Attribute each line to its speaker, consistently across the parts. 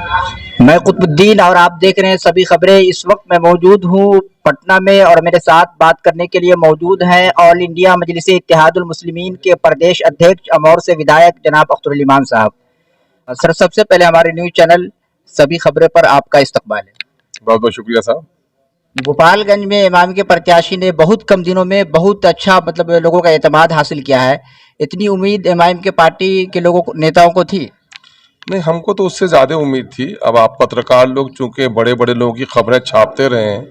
Speaker 1: मैं कुतुबुद्दीन और आप देख रहे हैं सभी खबरें। इस वक्त मैं मौजूद हूँ पटना में और मेरे साथ बात करने के लिए मौजूद हैं ऑल इंडिया मजलिस इत्तेहादुल मुस्लिमीन के प्रदेश अध्यक्ष अमौर से विधायक जनाब अख्तरुल ईमान साहब। सर, सबसे पहले हमारे न्यूज चैनल सभी खबरें पर आपका इस्तकबाल है।
Speaker 2: बहुत बहुत शुक्रिया साहब।
Speaker 1: गोपालगंज में इमाम के प्रत्याशी ने बहुत कम दिनों में बहुत अच्छा मतलब लोगों का एतमाद हासिल किया है। इतनी उम्मीद इमाम के पार्टी के लोगों को, नेताओं को थी?
Speaker 2: नहीं, हमको तो उससे ज़्यादा उम्मीद थी। अब आप पत्रकार लोग चूंकि बड़े बड़े लोगों की खबरें छापते रहे हैं,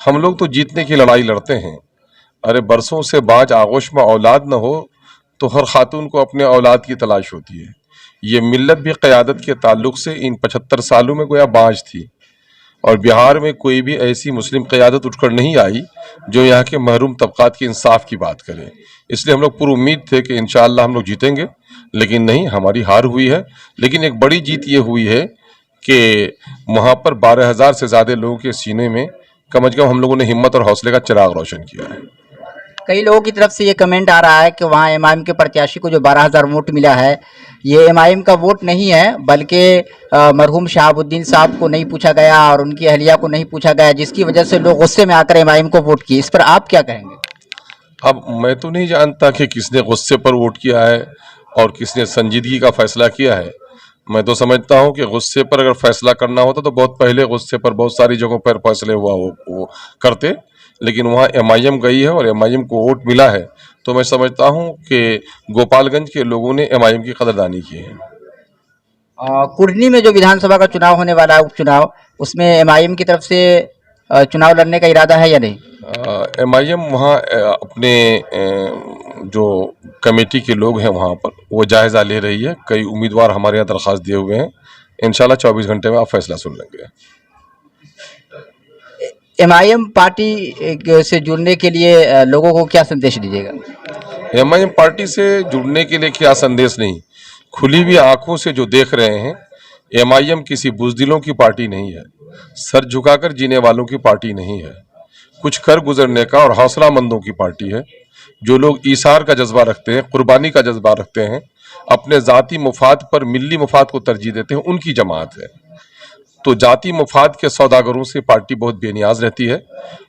Speaker 2: हम लोग तो जीतने की लड़ाई लड़ते हैं। अरे बरसों से बाज आगोश में औलाद न हो तो हर खातून को अपने औलाद की तलाश होती है। ये मिल्लत भी क़यादत के ताल्लुक से इन 75 सालों में गोया बाज थी और बिहार में कोई भी ऐसी मुस्लिम क़यादत उठकर नहीं आई जो यहाँ के महरूम तबकात की इंसाफ की बात करे। इसलिए हम लोग पूरी उम्मीद थे कि इंशाअल्लाह हम लोग जीतेंगे, लेकिन नहीं, हमारी हार हुई है। लेकिन एक बड़ी जीत ये हुई है कि वहाँ पर 12,000 से ज़्यादा लोगों के सीने में कम अज़ कम हम लोगों ने हिम्मत और हौसले का चिराग रोशन किया है।
Speaker 1: कई लोगों की तरफ से ये कमेंट आ रहा है कि वहाँ एमआईएम के प्रत्याशी को जो 12,000 वोट मिला है, ये एमआईएम का वोट नहीं है, बल्कि मरहूम शहाबुद्दीन साहब को नहीं पूछा गया और उनकी अहलिया को नहीं पूछा गया, जिसकी वजह से लोग गुस्से में आकर एमआईएम को वोट किए। इस पर आप क्या कहेंगे?
Speaker 2: अब मैं तो नहीं जानता कि किसने गुस्से पर वोट किया है और किसने संजीदगी का फैसला किया है। मैं तो समझता हूँ कि गुस्से पर अगर फैसला करना होता तो बहुत पहले गुस्से पर बहुत सारी जगहों पर फैसले हुआ वो करते। लेकिन वहाँ एमआईएम गई है और एमआईएम को वोट मिला है, तो मैं समझता हूँ कि गोपालगंज के लोगों ने एमआईएम की कदरदानी की है।
Speaker 1: कुर्नी में जो विधानसभा का चुनाव होने वाला है, उपचुनाव, उसमें एमआईएम की तरफ से चुनाव लड़ने का इरादा है या नहीं?
Speaker 2: एमआईएम वहाँ अपने जो कमेटी के लोग हैं वहाँ पर वो जायज़ा ले रही है। कई उम्मीदवार हमारे यहाँ दरख्वास्त दिए हुए हैं। इंशाल्लाह 24 घंटे में आप फैसला सुन लेंगे।
Speaker 1: एमआईएम पार्टी से जुड़ने के लिए लोगों को क्या संदेश दीजिएगा?
Speaker 2: एमआईएम पार्टी से जुड़ने के लिए क्या संदेश नहीं, खुली हुई आंखों से जो देख रहे हैं, एमआईएम किसी बुज़दिलों की पार्टी नहीं है, सर झुकाकर जीने वालों की पार्टी नहीं है, कुछ कर गुजरने का और हौसलामंदों की पार्टी है। जो लोग ईसार का जज्बा रखते हैं, कुर्बानी का जज्बा रखते हैं, अपने ज़ाती मुफाद पर मिल्ली मुफाद को तरजीह देते हैं, उनकी जमात है। तो जाति मुफाद के सौदागरों से पार्टी बहुत बेनियाज रहती है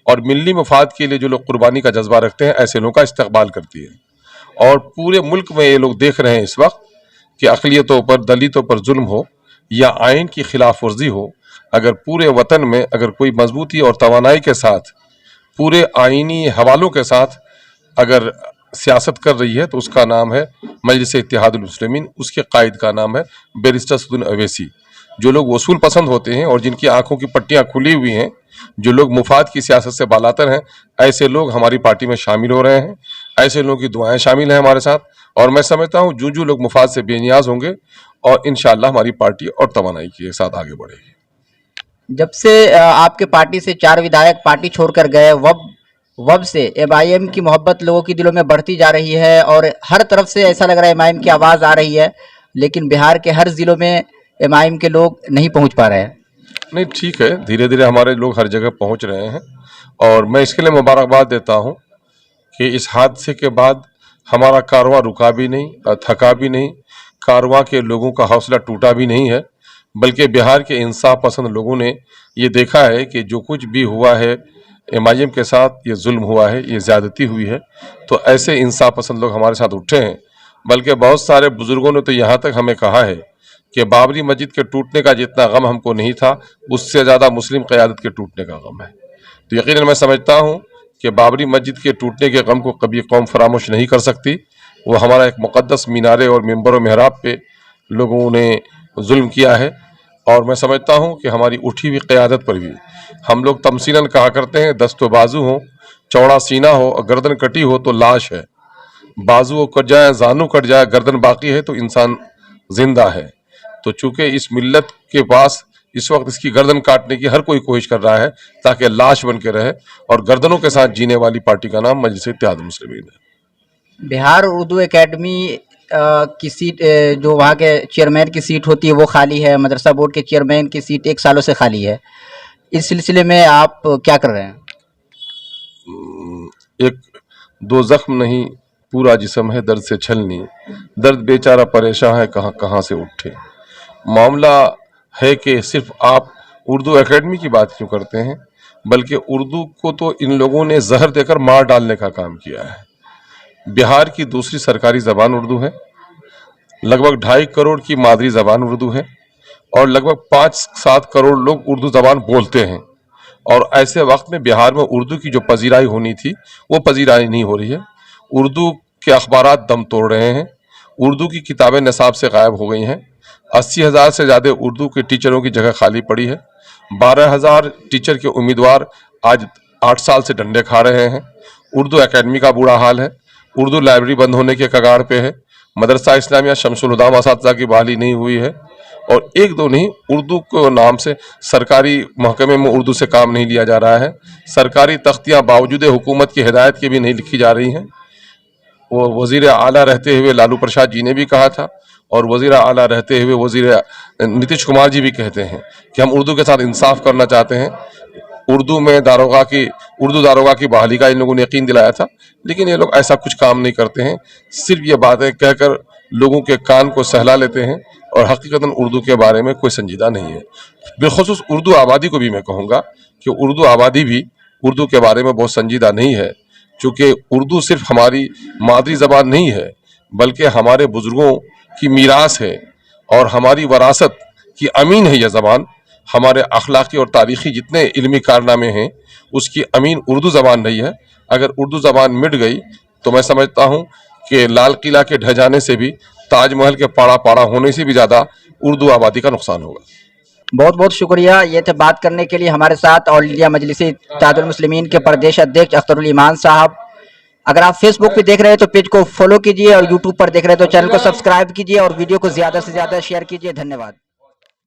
Speaker 2: और मिल्ली मुफाद के लिए जो लोग कुर्बानी का जज्बा रखते हैं, ऐसे लोगों का इस्तकबाल करती है। और पूरे मुल्क में ये लोग देख रहे हैं इस वक्त कि अक़लियतों पर, दलितों पर जुल्म हो या आइन की खिलाफ वर्जी हो, अगर पूरे वतन में अगर कोई मजबूती और तवानाई के साथ पूरे आइनी हवालों के साथ अगर सियासत कर रही है तो उसका नाम है मजलिस इत्तेहादुल मुस्लिमीन। उसके कायद का नाम है बैरिस्टर सदुन अवैसी। जो लोग वसूल पसंद होते हैं और जिनकी आंखों की पट्टियां खुली हुई हैं, जो लोग मुफाद की सियासत से बालातर हैं, ऐसे लोग हमारी पार्टी में शामिल हो रहे हैं। ऐसे लोगों की दुआएं शामिल हैं हमारे साथ और मैं समझता हूँ जो लोग मुफाद से बेनियाज होंगे और इंशाअल्लाह हमारी पार्टी और तवानाई के साथ आगे बढ़ेगी।
Speaker 1: जब से आपके पार्टी से 4 विधायक पार्टी छोड़कर गए, वब से एमआईएम की मोहब्बत लोगों के दिलों में बढ़ती जा रही है और हर तरफ से ऐसा लग रहा है एमआईएम की आवाज़ आ रही है, लेकिन बिहार के हर ज़िलों में एमआईएम के लोग नहीं पहुंच पा रहे हैं।
Speaker 2: नहीं, ठीक है, धीरे धीरे हमारे लोग हर जगह पहुंच रहे हैं और मैं इसके लिए मुबारकबाद देता हूं कि इस हादसे के बाद हमारा कारवां रुका भी नहीं, थका भी नहीं, कारवां के लोगों का हौसला टूटा भी नहीं है, बल्कि बिहार के इंसाफ पसंद लोगों ने ये देखा है कि जो कुछ भी हुआ है एमआईएम के साथ, ये जुल्म हुआ है, ये ज़्यादती हुई है, तो ऐसे इंसाफ पसंद लोग हमारे साथ उठे हैं। बल्कि बहुत सारे बुजुर्गों ने तो यहाँ तक हमें कहा है कि बाबरी मस्जिद के टूटने का जितना गम हमको नहीं था, उससे ज़्यादा मुस्लिम क़यादत के टूटने का गम है। तो यकीनन मैं समझता हूँ कि बाबरी मस्जिद के टूटने के गम को कभी कौम फरामोश नहीं कर सकती। वो हमारा एक मुक़द्दस मीनारे और मिंबर और मेहराब पे लोगों ने जुल्म किया है और मैं समझता हूँ कि हमारी उठी हुई क़यादत पर भी हम लोग तमसीलन कहा करते हैं, दस्तो बाजू हो, चौड़ा सीना हो और गर्दन कटी हो तो लाश है, बाजू कट जाए, जानू कट जाए, गर्दन बाकी है तो इंसान जिंदा है। तो चूंकि इस मिल्लत के पास इस वक्त इसकी गर्दन काटने की हर कोई कोशिश कर रहा है ताकि लाश बन के रहे और गर्दनों के साथ जीने वाली पार्टी का नाम मजलिस इत्तेहादुल मुस्लिमीन है।
Speaker 1: बिहार उर्दू एकेडमी की सीट, जो वहाँ के चेयरमैन की सीट होती है वो खाली है, मदरसा बोर्ड के चेयरमैन की सीट 1 सालों से खाली है। इस सिलसिले में आप क्या कर रहे हैं?
Speaker 2: एक दो जख्म नहीं, पूरा जिस्म है दर्द से छलनी, दर्द बेचारा परेशान है कहाँ कहाँ से उठे। मामला है कि सिर्फ आप उर्दू एकेडमी की बात क्यों करते हैं, बल्कि उर्दू को तो इन लोगों ने जहर देकर मार डालने का काम किया है। बिहार की दूसरी सरकारी ज़बान उर्दू है, लगभग 2.5 करोड़ की मादरी ज़बान उर्दू है और लगभग 5-7 करोड़ लोग उर्दू ज़बान बोलते हैं। और ऐसे वक्त में बिहार में उर्दू की जो पजीराई होनी थी वो पजीराई नहीं हो रही है। उर्दू के अखबारात दम तोड़ रहे हैं, उर्दू की किताबें निसाब से गायब हो गई हैं। 80,000 से ज़्यादा उर्दू के टीचरों की जगह खाली पड़ी है। 12,000 टीचर के उम्मीदवार आज 8 साल से डंडे खा रहे हैं। उर्दू एकेडमी का बुरा हाल है, उर्दू लाइब्रेरी बंद होने के कगार पे है। मदरसा इस्लामिया शमसुल हुदा असातिज़ा की बहाली नहीं हुई है और एक दो नहीं, उर्दू को नाम से सरकारी महकमे में उर्दू से काम नहीं लिया जा रहा है। सरकारी तख्तियाँ बावजूद हुकूमत की हिदायत के भी नहीं लिखी जा रही हैं। वो वज़ीर आला रहते हुए लालू प्रसाद जी ने भी कहा था और वज़ीर आला रहते हुए वज़ीर नीतीश कुमार जी भी कहते हैं कि हम उर्दू के साथ इंसाफ करना चाहते हैं। उर्दू दारोगा की बहाली का इन लोगों ने यकीन दिलाया था, लेकिन ये लोग ऐसा कुछ काम नहीं करते हैं। सिर्फ ये बातें कहकर लोगों के कान को सहला लेते हैं और हकीकतन उर्दू के बारे में कोई संजीदा नहीं है। बिलखुसूस उर्दू आबादी को भी मैं कहूँगा कि उर्दू आबादी भी उर्दू के बारे में बहुत संजीदा नहीं है, चूँकि उर्दू सिर्फ हमारी मादरी ज़बान नहीं है बल्कि हमारे बुज़ुर्गों की मीरास है और हमारी वरासत की अमीन है। यह ज़बान हमारे अखलाकी और तारीख़ी जितने इल्मी कारनामे हैं उसकी अमीन उर्दू ज़बान रही है। अगर उर्दू ज़बान मिट गई तो मैं समझता हूँ कि लाल किला के ढह जाने से भी, ताजमहल के पाड़ा पाड़ा होने से भी ज़्यादा उर्दू आबादी का नुकसान होगा।
Speaker 1: बहुत बहुत शुक्रिया ये थे बात करने के लिए हमारे साथ ऑल इंडिया मजलिस इत्तेहादुल मुस्लिमीन के प्रदेश अध्यक्ष अख्तरुल ईमान साहब। अगर आप फेसबुक पे देख रहे हैं तो पेज को फॉलो कीजिए और यूट्यूब पर देख रहे हैं तो चैनल को सब्सक्राइब कीजिए और वीडियो को ज़्यादा से ज़्यादा शेयर कीजिए। धन्यवाद।